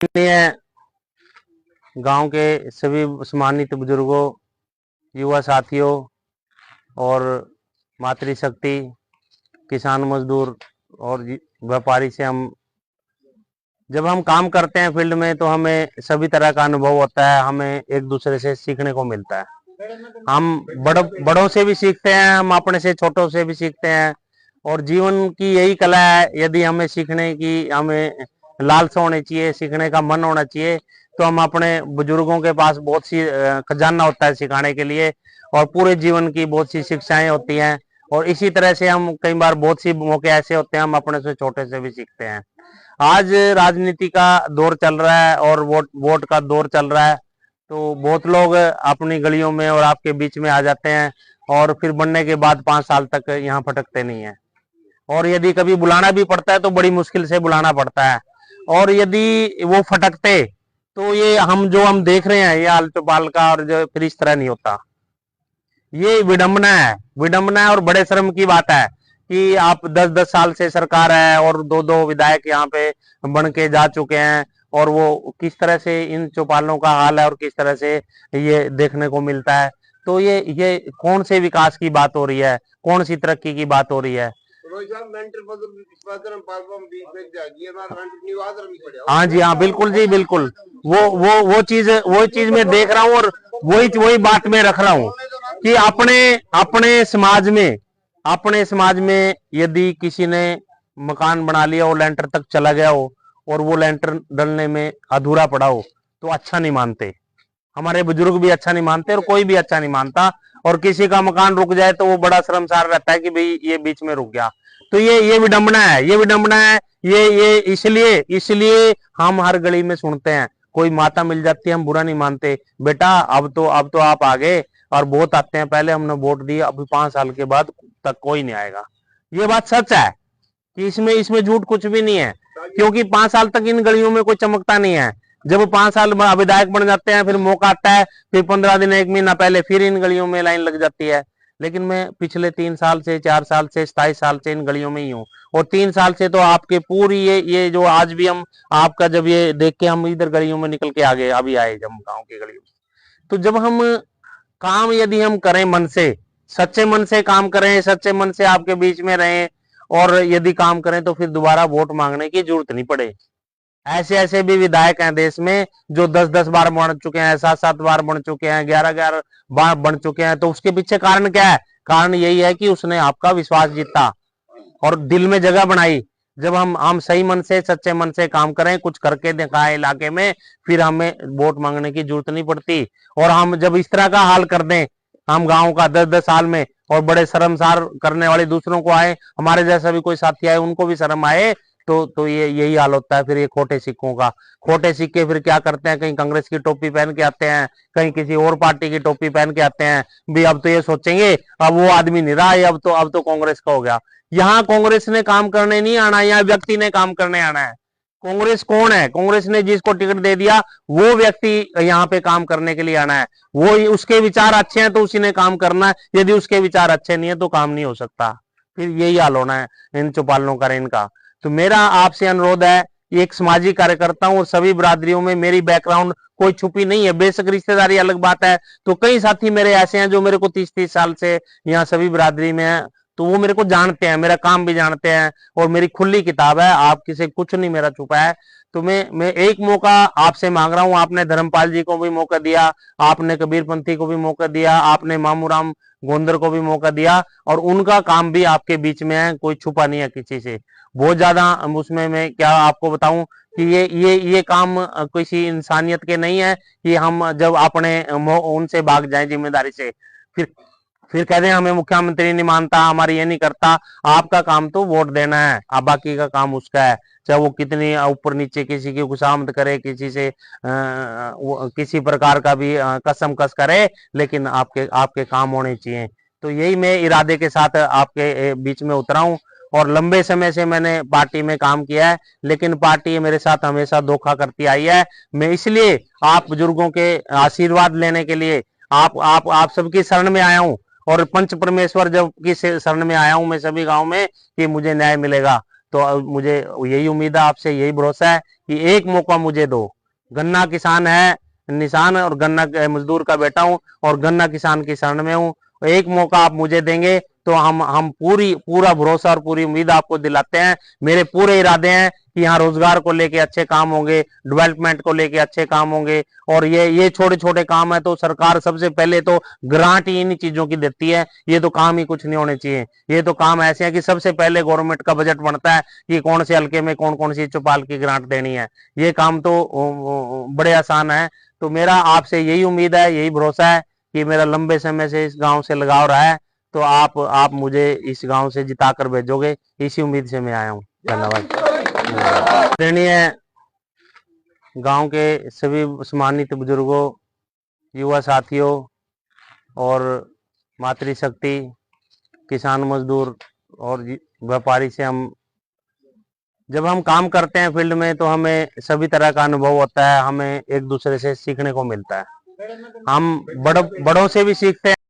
माननीय गांव के सभी सम्मानित बुजुर्गों, युवा साथियों और मातृशक्ति, किसान मजदूर और व्यापारी से जब हम काम करते हैं फील्ड में तो हमें सभी तरह का अनुभव होता है। हमें एक दूसरे से सीखने को मिलता है। हम बड़ों से भी सीखते हैं, हम अपने से छोटों से भी सीखते हैं। और जीवन की यही कला है, यदि हमें सीखने की हमें लालसा होनी चाहिए, सीखने का मन होना चाहिए, तो हम अपने बुजुर्गों के पास बहुत सी खजाना होता है सिखाने के लिए, और पूरे जीवन की बहुत सी शिक्षाएं होती हैं। और इसी तरह से हम कई बार बहुत सी मौके ऐसे होते हैं हम अपने से छोटे से भी सीखते हैं। आज राजनीति का दौर चल रहा है और वोट का दौर चल रहा है, तो बहुत लोग अपनी गलियों में और आपके बीच में आ जाते हैं और फिर बनने के बाद 5 साल तक यहाँ फटकते नहीं है। और यदि कभी बुलाना भी पड़ता है तो बड़ी मुश्किल से बुलाना पड़ता है। और यदि वो फटकते तो ये हम देख रहे हैं, ये आल चौपाल का, और जो फिर इस तरह नहीं होता। ये विडंबना है और बड़े शर्म की बात है कि आप 10-10 साल से सरकार है और 2-2 विधायक यहाँ पे बन के जा चुके हैं, और वो किस तरह से इन चौपालों का हाल है और किस तरह से ये देखने को मिलता है। तो ये कौन से विकास की बात हो रही है, कौन सी तरक्की की बात हो रही है। हाँ जी, हाँ बिल्कुल जी, बिल्कुल। वो चीज मैं देख रहा हूँ, और वही बात मैं रख रहा हूँ कि अपने समाज में यदि किसी ने मकान बना लिया और लेंटर तक चला गया हो और वो लेंटर डलने में अधूरा पड़ा हो तो अच्छा नहीं मानते। हमारे बुजुर्ग भी अच्छा नहीं मानते और कोई भी अच्छा नहीं मानता। और किसी का मकान रुक जाए तो वो बड़ा शर्मसार रहता है कि भाई ये बीच में रुक गया। तो ये विडंबना है, ये इसलिए हम हर गली में सुनते हैं, कोई माता मिल जाती है हम बुरा नहीं मानते, बेटा अब तो आप आ गए, और बहुत आते हैं, पहले हमने वोट दिया, अभी 5 साल के बाद तक कोई नहीं आएगा। ये बात सच है कि इसमें झूठ कुछ भी नहीं है, क्योंकि 5 साल तक इन गलियों में कोई चमकता नहीं है। जब 5 साल विधायक बन जाते हैं फिर मौका आता है, फिर 15 दिन 1 महीना पहले फिर इन गलियों में लाइन लग जाती है। लेकिन मैं पिछले 3 साल से 4 साल से 27 साल से इन गलियों में ही हूँ, और 3 साल से तो आपके पूरी ये जो आज भी हम आपका जब ये देख के हम इधर गलियों में निकल के आ गए, अभी आए जब गाँव की गलियों में, तो जब हम काम यदि हम करें मन से, सच्चे मन से काम करें, सच्चे मन से आपके बीच में रहें, और यदि काम करें तो फिर दोबारा वोट मांगने की जरूरत नहीं पड़े। ऐसे ऐसे भी विधायक हैं देश में जो 10-10 बार बन चुके हैं, 7-7 बार बन चुके हैं, 11-11 बार बन चुके हैं। तो उसके पीछे कारण क्या है? कारण यही है कि उसने आपका विश्वास जीता और दिल में जगह बनाई। जब हम सही मन से, सच्चे मन से काम करें, कुछ करके दिखाएं इलाके में, फिर हमें वोट मांगने की जरूरत नहीं पड़ती। और हम जब इस तरह का हाल कर दें, हम गांव का 10-10 साल में, और बड़े शर्मसार करने वाले दूसरों को आए, हमारे जैसा भी कोई साथी आए उनको भी शर्म आए, तो ये यही हाल होता है। फिर ये खोटे सिक्कों का, खोटे सिक्के फिर क्या करते हैं, कहीं कांग्रेस की टोपी पहन के आते हैं, कहीं किसी और पार्टी की टोपी पहन के आते हैं। भी अब तो ये सोचेंगे अब वो आदमी नहीं रहा, अब तो कांग्रेस का हो गया। यहाँ कांग्रेस ने काम करने नहीं आना, यहाँ व्यक्ति ने काम करने आना है। कांग्रेस कौन है? कांग्रेस ने जिसको टिकट दे दिया वो व्यक्ति यहाँ पे काम करने के लिए आना है। वो उसके विचार अच्छे हैं तो उसी ने काम करना है, यदि उसके विचार अच्छे नहीं है तो काम नहीं हो सकता। फिर यही हाल होना है इन चौपालों का, इनका। तो मेरा आपसे अनुरोध है, एक सामाजिक कार्यकर्ता हूँ और सभी बिरादरियों में मेरी बैकग्राउंड कोई छुपी नहीं है। बेशक रिश्तेदारी अलग बात है, तो कई साथी मेरे ऐसे हैं जो मेरे को 30-30 साल से यहाँ सभी बिरादरी में है, तो वो मेरे को जानते हैं, मेरा काम भी जानते हैं, और मेरी खुली किताब है, आपकी से कुछ नहीं मेरा छुपा है। तो मैं एक मौका आपसे मांग रहा हूँ। आपने धर्मपाल जी को भी मौका दिया, आपने कबीर पंथी को भी मौका दिया, आपने मामूराम गोंदर को भी मौका दिया, और उनका काम भी आपके बीच में है, कोई छुपा नहीं है किसी से। बहुत ज्यादा उसमें मैं क्या आपको बताऊं कि ये काम किसी इंसानियत के नहीं है कि हम जब अपने उनसे भाग जाएं जिम्मेदारी से, फिर फिर कहते हैं हमें मुख्यमंत्री नहीं मानता, हमारी ये नहीं करता। आपका काम तो वोट देना है, अब बाकी का काम उसका है। चाहे वो कितनी ऊपर नीचे किसी की खुशामद करे, किसी से किसी प्रकार का भी कसम कस करे, लेकिन आपके आपके काम होने चाहिए। तो यही मैं इरादे के साथ आपके बीच में उतरा हूँ। और लंबे समय से मैंने पार्टी में काम किया है, लेकिन पार्टी मेरे साथ हमेशा धोखा करती आई है। मैं इसलिए आप बुजुर्गों के आशीर्वाद लेने के लिए आप सबकी शरण में आया हूँ, और पंच परमेश्वर जब की शरण में आया हूं मैं सभी गांव में कि मुझे न्याय मिलेगा। तो मुझे यही उम्मीद है आपसे, यही भरोसा है कि एक मौका मुझे दो। गन्ना किसान है निशान और गन्ना मजदूर का बेटा हूं और गन्ना किसान की शरण में हूं। एक मौका आप मुझे देंगे तो हम पूरा भरोसा और पूरी उम्मीद आपको दिलाते हैं। मेरे पूरे इरादे हैं कि यहाँ रोजगार को लेके अच्छे काम होंगे, डेवलपमेंट को लेके अच्छे काम होंगे। और ये छोटे छोटे काम है तो सरकार सबसे पहले तो ग्रांट ही इन चीजों की देती है, ये तो काम ही कुछ नहीं होने चाहिए। ये तो काम ऐसे है कि सबसे पहले गवर्नमेंट का बजट बनता है कि कौन से हल्के में कौन कौन सी चौपाल की ग्रांट देनी है। ये काम तो बड़े आसान है। तो मेरा आपसे यही उम्मीद है, यही भरोसा है कि मेरा लंबे समय से इस गांव से लगाव रहा है, तो आप मुझे इस गांव से जिता कर भेजोगे, इसी उम्मीद से मैं आया हूँ। धन्यवाद। आदरणीय गांव के सभी सम्मानित बुजुर्गों, युवा साथियों और मातृशक्ति, किसान मजदूर और व्यापारी से जब हम काम करते हैं फील्ड में तो हमें सभी तरह का अनुभव होता है, हमें एक दूसरे से सीखने को मिलता है। हम बड़ों से भी सीखते हैं।